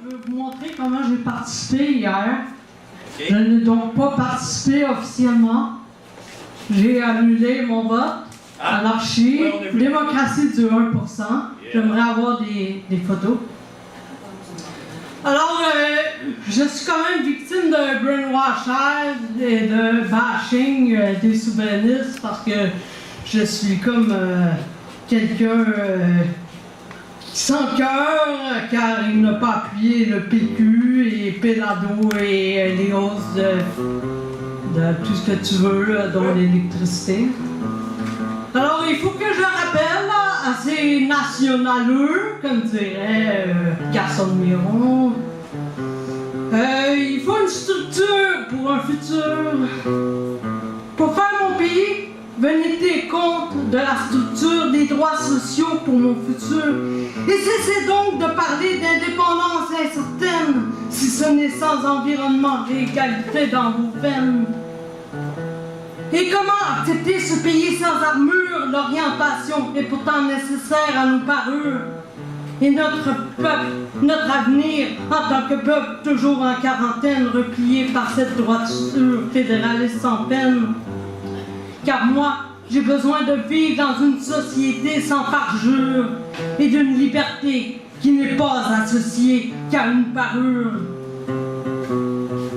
je vais vous montrer comment j'ai participé hier. Okay. Je n'ai donc pas participé officiellement. J'ai annulé mon vote. Anarchie, Ouais, on a vu. démocratie du 1%. J'aimerais avoir des photos. Alors, je suis quand même victime de brainwashing et de bashing des souverainistes parce que je suis comme quelqu'un sans cœur car il n'a pas appuyé le PQ et Pelado et les hausses de tout ce que tu veux, dont l'électricité. Alors, il faut que je rappelle à ces nationaleux, comme dirait Gaston Miron, il faut une structure pour un futur. Pour faire mon pays, venez tenir compte de la structure des droits sociaux pour mon futur. Et cessez donc de parler d'indépendance incertaine si ce n'est sans environnement et égalité dans vos veines. Et comment accepter ce pays sans armure? L'orientation est pourtant nécessaire à nos parures. Et notre peuple, notre avenir, en tant que peuple toujours en quarantaine, replié par cette droiture fédéraliste sans peine. Car moi, j'ai besoin de vivre dans une société sans parjure et d'une liberté qui n'est pas associée qu'à une parure.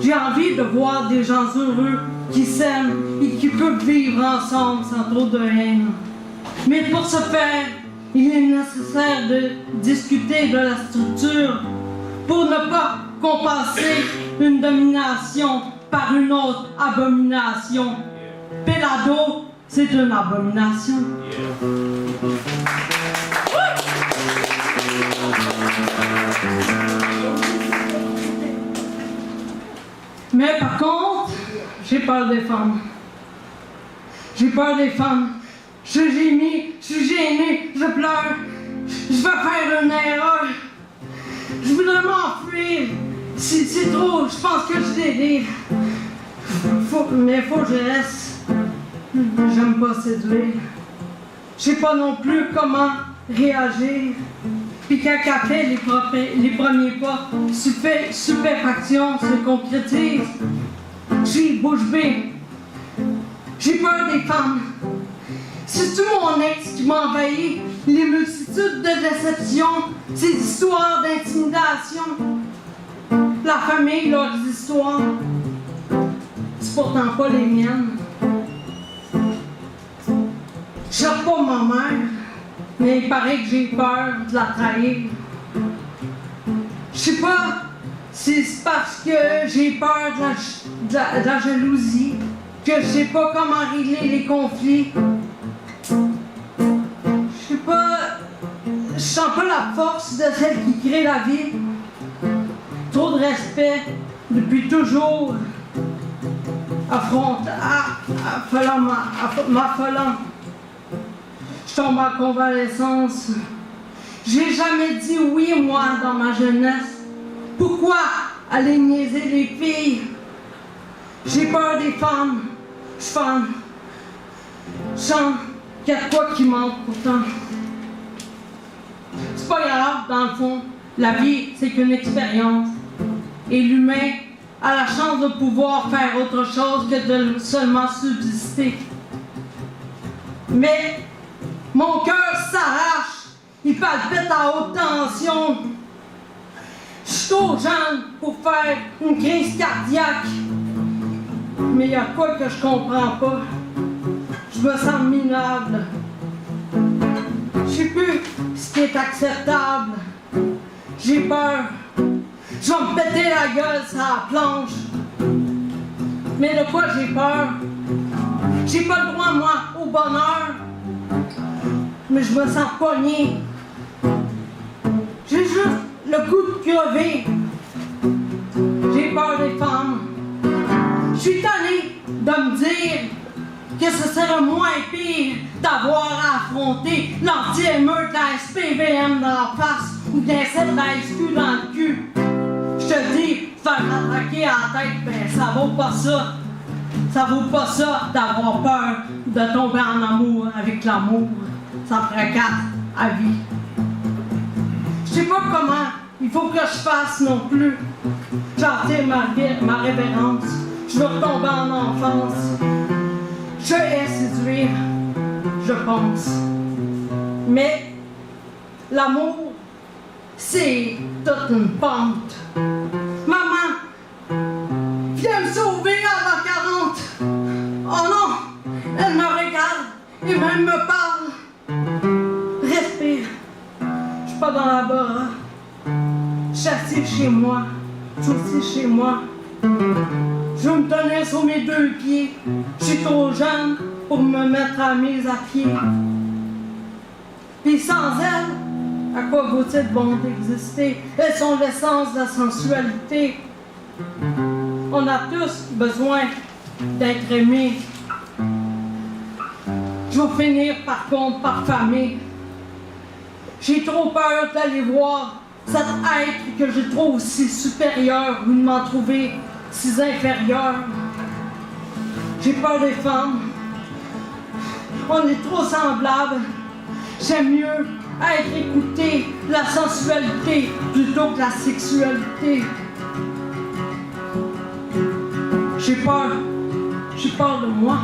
J'ai envie de voir des gens heureux qui s'aiment et qui peuvent vivre ensemble sans trop de haine. Mais pour ce faire, il est nécessaire de discuter de la structure pour ne pas compenser une domination par une autre abomination. Pelado, c'est une abomination. Mais par contre, j'ai peur des femmes. J'ai peur des femmes. Je gémis, je suis gênée, je pleure. Je vais faire une erreur. Je voudrais m'enfuir. C'est trop, je pense que je dérive. Mais faut que je reste. J'aime pas séduire. Je sais pas non plus comment réagir. Puis quand elle fait les premiers pas, stupéfaction se concrétise. J'ai bouche bée. J'ai peur des femmes. C'est-tu mon ex qui m'a envahi? Les multitudes de déceptions, ces histoires d'intimidation. La famille, leurs histoires. C'est pourtant pas les miennes. Je cherche pas ma mère, mais il paraît que j'ai peur de la trahir. Je sais pas si c'est parce que j'ai peur de la jalousie, que je sais pas comment régler les conflits. Je sais pas, je sens pas la force de celle qui crée la vie. Trop de respect depuis toujours. M'affolant. Je tombe en convalescence. J'ai jamais dit oui, moi, dans ma jeunesse. Pourquoi aller niaiser les filles? J'ai peur des femmes. Je sens qu'il y a de quoi qui manque pourtant. C'est pas grave, dans le fond. La vie, c'est qu'une expérience. Et l'humain a la chance de pouvoir faire autre chose que de seulement subsister. Mais mon cœur s'arrache, il palpite à haute tension. Je suis trop jeune pour faire une crise cardiaque. Mais il y a quoi que je comprends pas. Je me sens minable. Je sais plus ce qui est acceptable. J'ai peur. Je vais me péter la gueule sur la planche. Mais de quoi j'ai peur? J'ai pas le droit, moi, au bonheur. Mais je me sens pogné. J'ai juste le goût de crever. J'ai peur des femmes. Je suis tanné de me dire que ce serait moins pire d'avoir à affronter l'anti-émeute de la SPVM dans la face ou d'insectes de la SQ dans le cul. Je te dis, faire matraquer à la tête, ben ça vaut pas ça. Ça vaut pas ça d'avoir peur de tomber en amour avec l'amour. Ça fracasse à vie. Je sais pas comment il il faut que je fasse non plus. Chanter ma révérence. Je veux retomber en enfance. Je hais séduire, je pense. Mais l'amour, c'est toute une pente. Maman, viens me sauver à la 40. Oh non, elle me regarde et même me parle. Respire, je suis pas dans la barre. Je suis assis chez moi, je suis aussi chez moi. Je veux me tenir sur mes 2 pieds. Je suis trop jeune pour me mettre à mise à pied. Puis sans elles, à quoi vaut-il bon d'exister? Elles sont l'essence de la sensualité. On a tous besoin d'être aimés. Je vais finir par contre par famer. J'ai trop peur d'aller voir cet être que je trouve si supérieur ou de m'en trouver si inférieur. J'ai peur des femmes. On est trop semblables. J'aime mieux être écouté, la sensualité plutôt que la sexualité. J'ai peur de moi.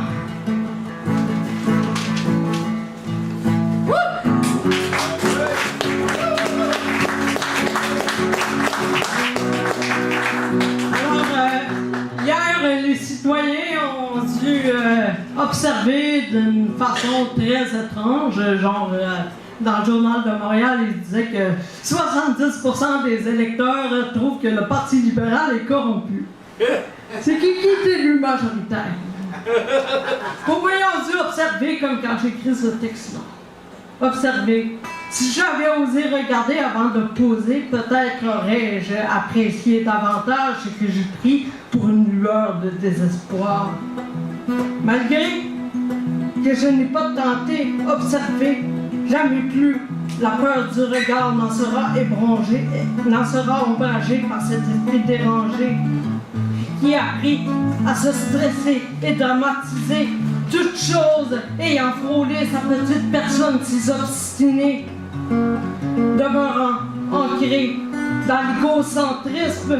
Les citoyens ont dû observer d'une façon très étrange, genre dans le journal de Montréal, il disait que 70% des électeurs trouvent que le Parti libéral est corrompu. C'est qui est élu majoritaire? Vous voyez, on dû observer comme quand j'écris ce texte-là. Observer. Si j'avais osé regarder avant de poser, peut-être aurais-je apprécié davantage ce que j'ai pris pour une lueur de désespoir. Malgré que je n'ai pas tenté, observé, jamais plus, la peur du regard n'en sera ombragée par cet esprit dérangé qui a appris à se stresser et dramatiser toute chose ayant frôlé sa petite personne si obstinée, demeurant ancré dans l'égocentrisme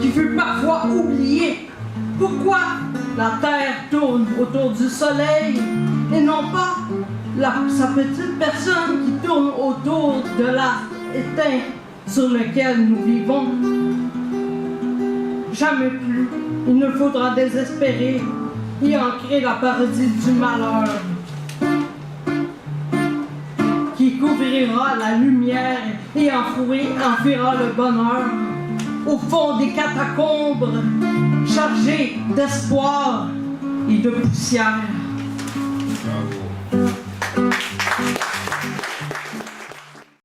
qui fut parfois oublié. Pourquoi la Terre tourne autour du Soleil et non pas sa petite personne qui tourne autour de l'astre éteint sur lequel nous vivons? Jamais plus, il ne faudra désespérer et ancrer la parodie du malheur qui couvrira la lumière et enfuira le bonheur au fond des catacombes chargées d'espoir et de poussière. Bravo.